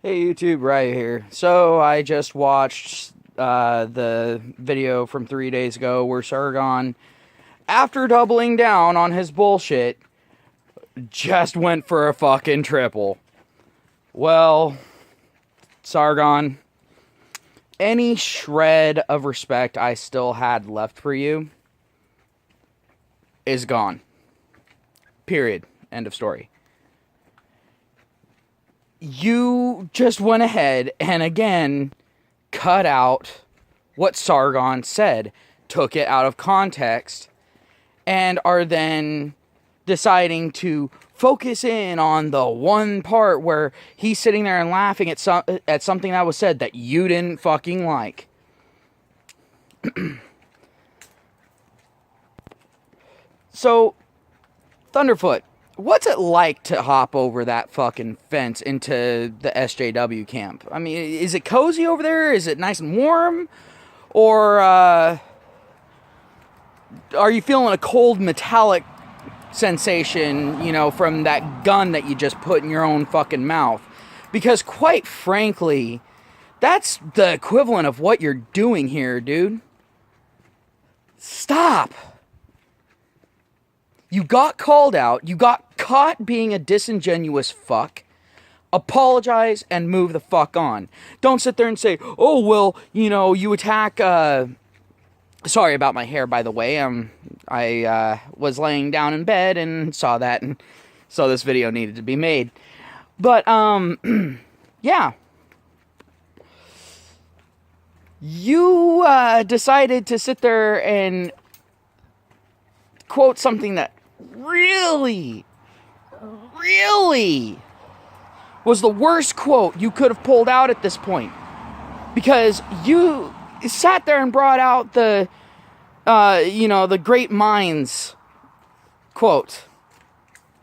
Hey YouTube, right here. So I just watched the video from 3 days ago where Sargon, after doubling down on his bullshit, just went for a fucking triple. Well, Sargon, any shred of respect I still had left for you is gone. Period. End of story. You just went ahead and again cut out what Sargon said, took it out of context, and are then deciding to focus in on the one part where he's sitting there and laughing at something that was said that you didn't fucking like. So, Thunderfoot, what's it like to hop over that fucking fence into the SJW camp? I mean, is it cozy over there? Is it nice and warm? Or are you feeling a cold metallic sensation, from that gun that you just put in your own fucking mouth? Because quite frankly, that's the equivalent of what you're doing here, dude. Stop. You got called out. You got caught being a disingenuous fuck. Apologize and move the fuck on. Don't sit there and say, oh, well, you attack, sorry about my hair, by the way. I was laying down in bed and saw that, and so this video needed to be made. But, yeah. You, decided to sit there and quote something that really was the worst quote you could have pulled out at this point. Because you sat there and brought out the great minds quote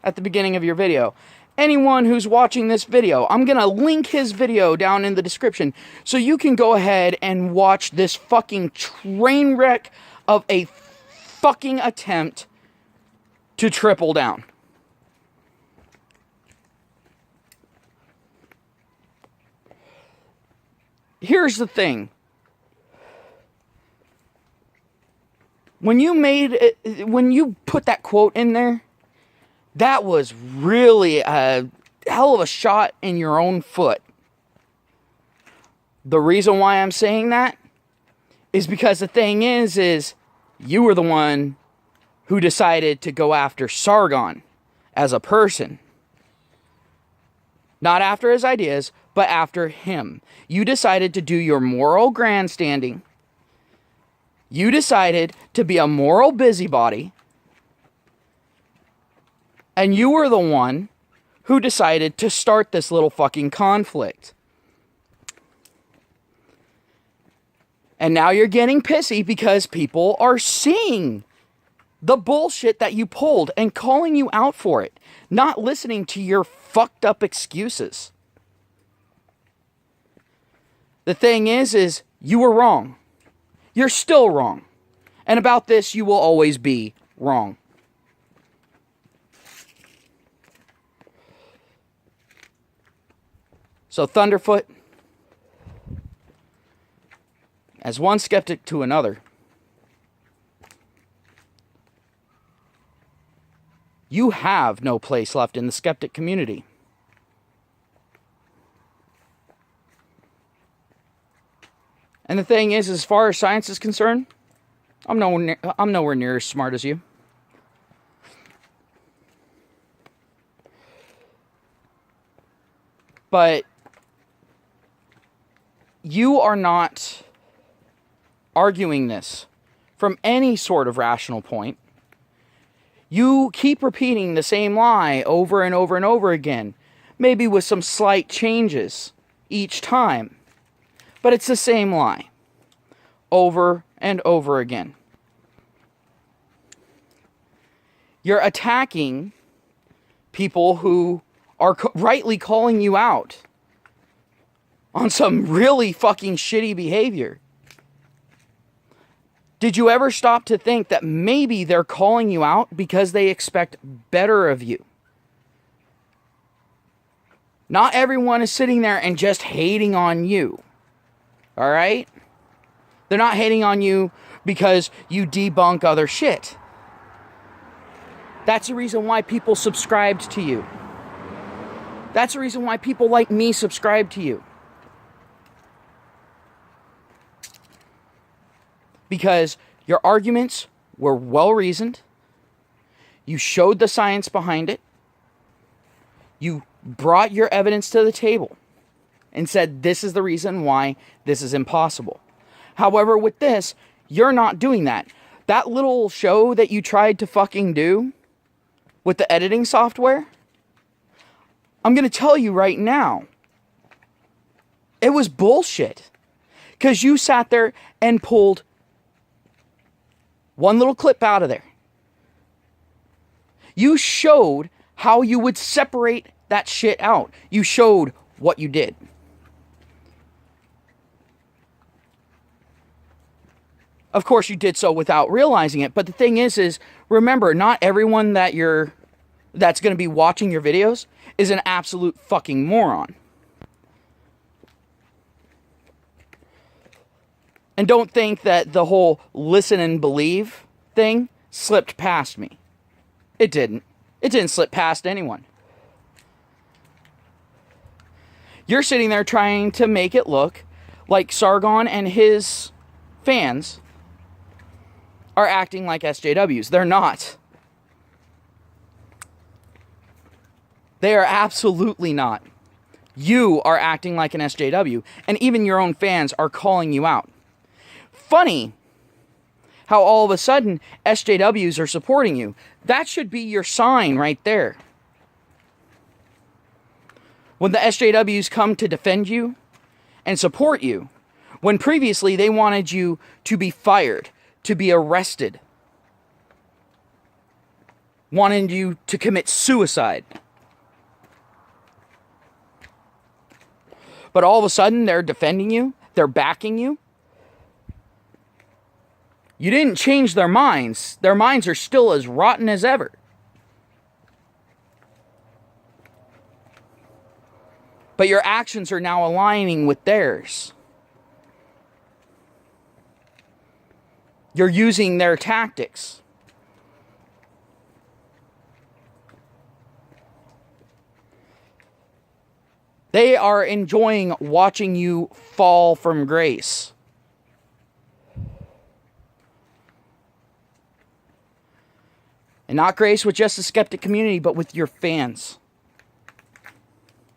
at the beginning of your video. Anyone who's watching this video, I'm going to link his video down in the description so you can go ahead and watch this fucking train wreck of a fucking attempt to triple down. Here's the thing. When you put that quote in there, that was really a hell of a shot in your own foot. The reason why I'm saying that is because the thing is you were the one who decided to go after Sargon as a person. Not after his ideas, but after him. You decided to do your moral grandstanding. You decided to be a moral busybody. And you were the one who decided to start this little fucking conflict. And now you're getting pissy because people are seeing the bullshit that you pulled and calling you out for it. Not listening to your fucked up excuses. The thing is you were wrong. You're still wrong. And about this, you will always be wrong. So Thunderfoot, as one skeptic to another, you have no place left in the skeptic community. And the thing is, as far as science is concerned, I'm nowhere near as smart as you. But you are not arguing this from any sort of rational point. You keep repeating the same lie over and over and over again, maybe with some slight changes each time. But it's the same lie over and over again. You're attacking people who are rightly calling you out on some really fucking shitty behavior. Did you ever stop to think that maybe they're calling you out because they expect better of you? Not everyone is sitting there and just hating on you. All right? They're not hating on you because you debunk other shit. That's the reason why people subscribed to you. That's the reason why people like me subscribe to you. Because your arguments were well reasoned. You showed the science behind it. You brought your evidence to the table and said this is the reason why this is impossible. However, with this, you're not doing that. That little show that you tried to fucking do with the editing software, I'm going to tell you right now, it was bullshit. Because you sat there and pulled one little clip out of there. You showed how you would separate that shit out. You showed what you did. Of course, you did so without realizing it. But the thing is remember, not everyone that's going to be watching your videos is an absolute fucking moron. And don't think that the whole listen and believe thing slipped past me. It didn't. It didn't slip past anyone. You're sitting there trying to make it look like Sargon and his fans are acting like SJWs. They're not. They are absolutely not. You are acting like an SJW, and even your own fans are calling you out. Funny how all of a sudden SJWs are supporting you. That should be your sign right there. When the SJWs come to defend you and support you, when previously they wanted you to be fired, to be arrested, wanted you to commit suicide. But all of a sudden they're defending you, they're backing you. You didn't change their minds. Their minds are still as rotten as ever. But your actions are now aligning with theirs. You're using their tactics. They are enjoying watching you fall from grace. And not grace with just the skeptic community, but with your fans.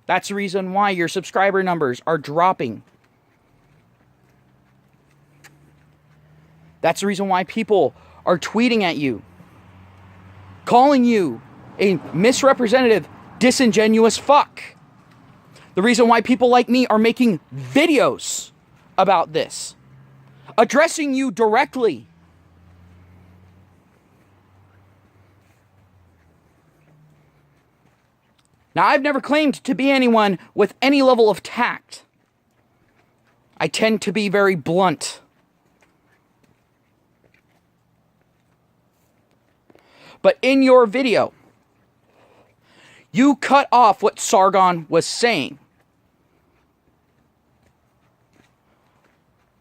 That's the reason why your subscriber numbers are dropping. That's the reason why people are tweeting at you, calling you a misrepresentative, disingenuous fuck. The reason why people like me are making videos about this, addressing you directly. Now, I've never claimed to be anyone with any level of tact. I tend to be very blunt. But in your video, you cut off what Sargon was saying.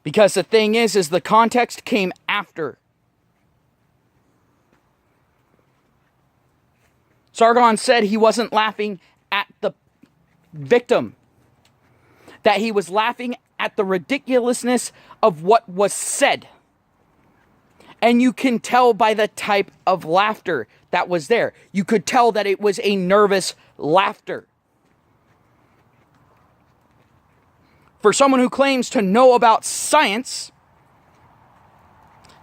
Because the thing is the context came after. Sargon said he wasn't laughing at the victim. That he was laughing at the ridiculousness of what was said. And you can tell by the type of laughter that was there. You could tell that it was a nervous laughter. For someone who claims to know about science,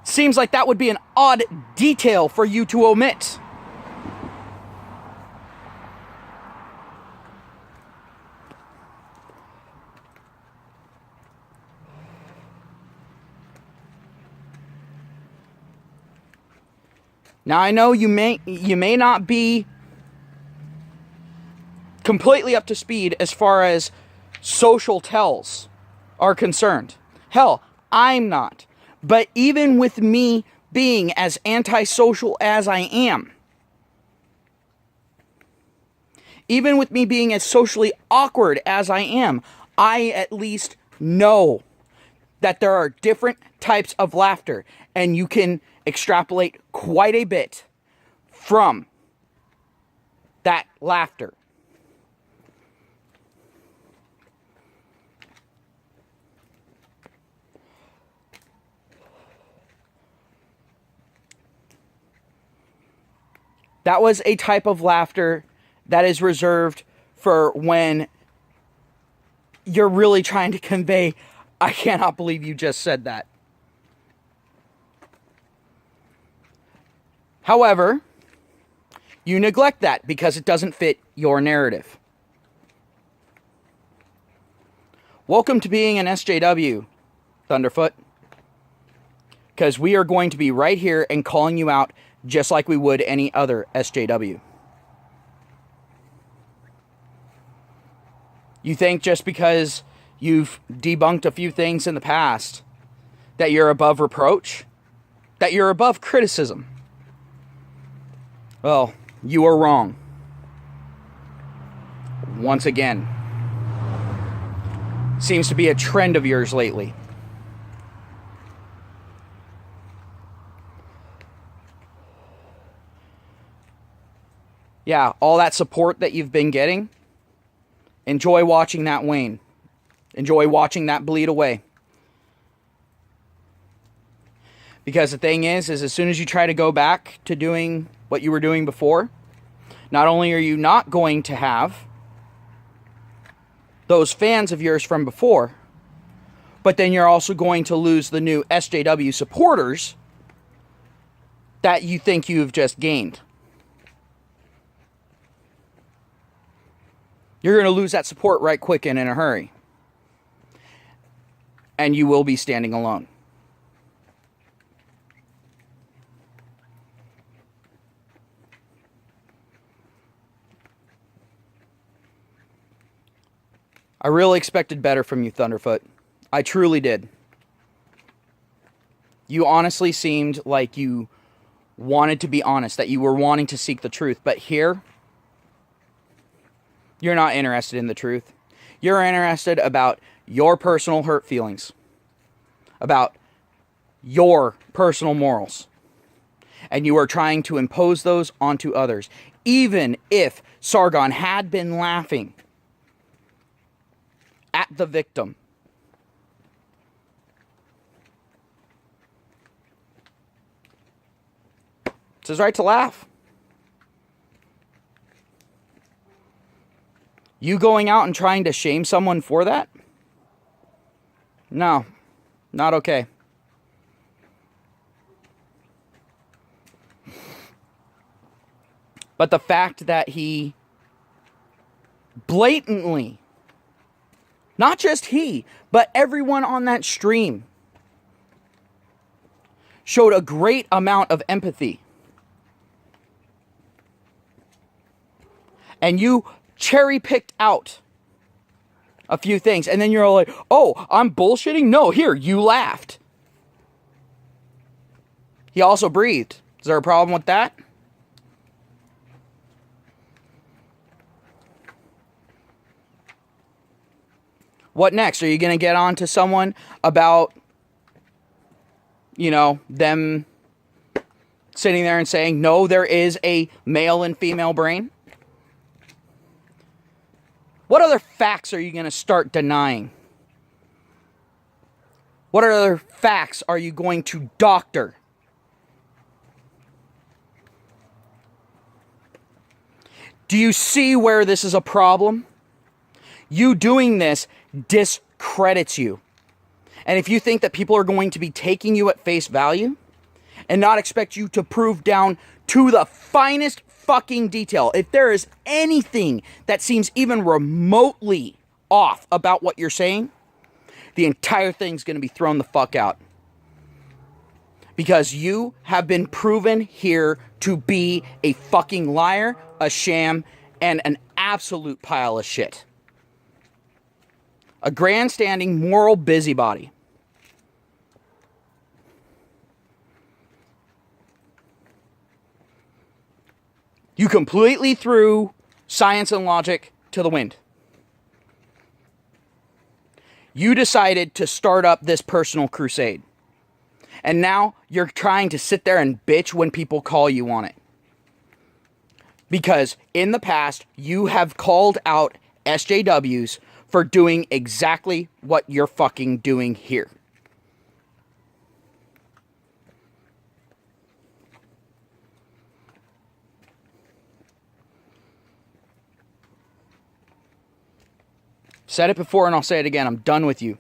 seems like that would be an odd detail for you to omit. Now, I know you may not be completely up to speed as far as social tells are concerned. Hell, I'm not. But even with me being as antisocial as I am, Even with me being as socially awkward as I am, I at least know that there are different types of laughter, and you can extrapolate quite a bit from that laughter. That was a type of laughter that is reserved for when you're really trying to convey, I cannot believe you just said that. However, you neglect that because it doesn't fit your narrative. Welcome to being an SJW, Thunderfoot. Because we are going to be right here and calling you out just like we would any other SJW. You think just because you've debunked a few things in the past that you're above reproach? That you're above criticism? Well, you are wrong. Once again. Seems to be a trend of yours lately. Yeah, all that support that you've been getting, enjoy watching that wane. Enjoy watching that bleed away. Because the thing is as soon as you try to go back to doing what you were doing before, not only are you not going to have those fans of yours from before, but then you're also going to lose the new SJW supporters that you think you've just gained. You're going to lose that support right quick and in a hurry. And you will be standing alone. I really expected better from you, Thunderfoot. I truly did. You honestly seemed like you wanted to be honest, that you were wanting to seek the truth. But here, you're not interested in the truth. You're interested about your personal hurt feelings, about your personal morals. And you are trying to impose those onto others. Even if Sargon had been laughing at the victim, it's his right to laugh. You going out and trying to shame someone for that? No, not okay. But the fact that he blatantly, not just he, but everyone on that stream, showed a great amount of empathy. And you cherry-picked out a few things. And then you're all like, oh, I'm bullshitting? No, here, you laughed. He also breathed. Is there a problem with that? What next? Are you going to get on to someone about, you know, them sitting there and saying, no, there is a male and female brain? What other facts are you going to start denying? What other facts are you going to doctor? Do you see where this is a problem? You doing this discredits you. And if you think that people are going to be taking you at face value and not expect you to prove down to the finest fucking detail, if there is anything that seems even remotely off about what you're saying, the entire thing's going to be thrown the fuck out. Because you have been proven here to be a fucking liar, a sham, and an absolute pile of shit. A grandstanding moral busybody. You completely threw Science and logic to the wind. You decided to start up this personal crusade. And now you're trying to sit there and bitch when people call you on it. Because in the past, you have called out SJWs for doing exactly what you're fucking doing here. Said it before and I'll say it again. I'm done with you.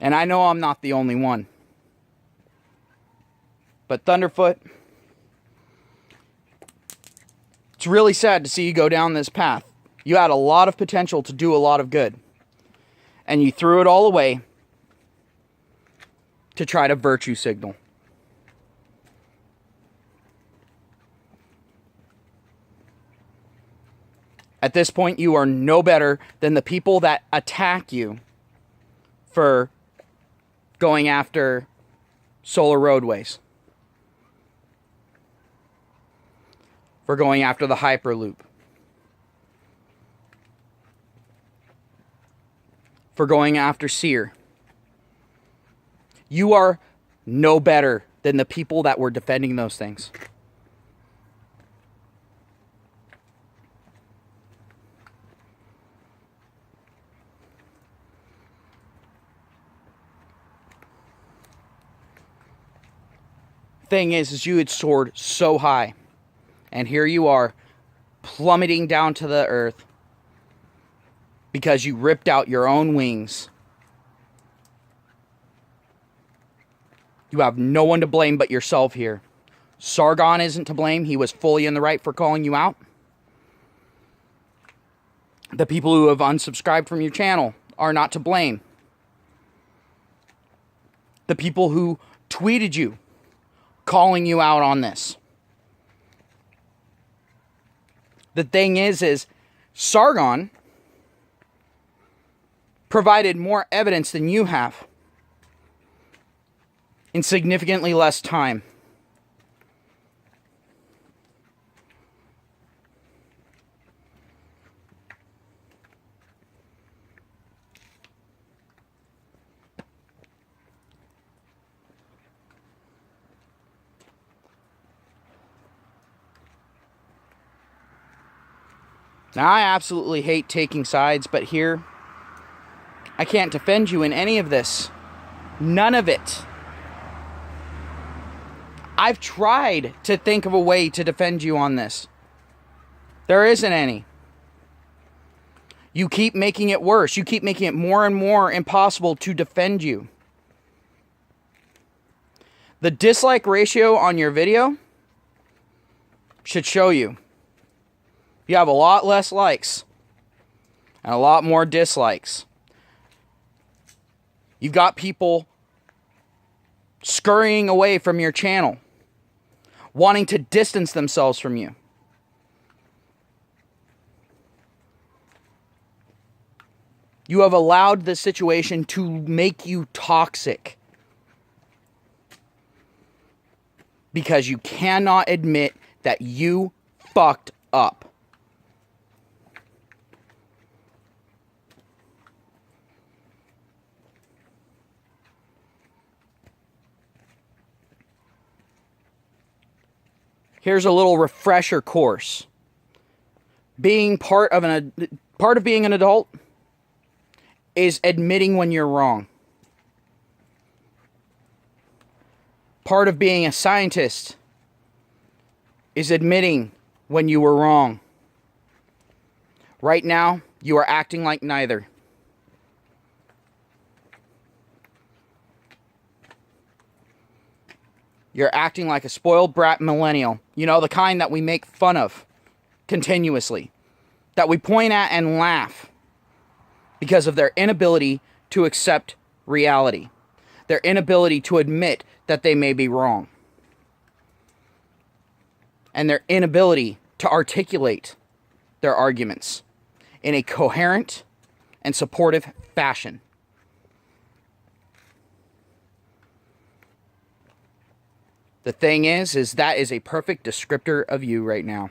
And I know I'm not the only one. But Thunderfoot, it's really sad to see you go down this path. You had a lot of potential to do a lot of good. And you threw it all away to try to virtue signal. At this point, you are no better than the people that attack you for going after solar roadways, for going after the Hyperloop, for going after SEER. You are no better than the people that were defending those things. Thing is you had soared so high, and here you are plummeting down to the earth because you ripped out your own wings. You have no one to blame but yourself here. Sargon isn't to blame. He was fully in the right for calling you out. The people who have unsubscribed from your channel are not to blame. The people who tweeted you calling you out on this. The thing is Sargon provided more evidence than you have in significantly less time. Now, I absolutely hate taking sides, but here, I can't defend you in any of this. None of it. I've tried to think of a way to defend you on this. There isn't any. You keep making it worse. You keep making it more and more impossible to defend you. The dislike ratio on your video should show you. You have a lot less likes and a lot more dislikes. You've got people scurrying away from your channel, wanting to distance themselves from you. You have allowed the situation to make you toxic because you cannot admit that you fucked up. Here's a little refresher course. Being part of being an adult is admitting when you're wrong. Part of being a scientist is admitting when you were wrong. Right now, you are acting like neither. You're acting like a spoiled brat millennial. You know, the kind that we make fun of continuously. That we point at and laugh because of their inability to accept reality. Their inability to admit that they may be wrong. And their inability to articulate their arguments in a coherent and supportive fashion. The thing is that is a perfect descriptor of you right now.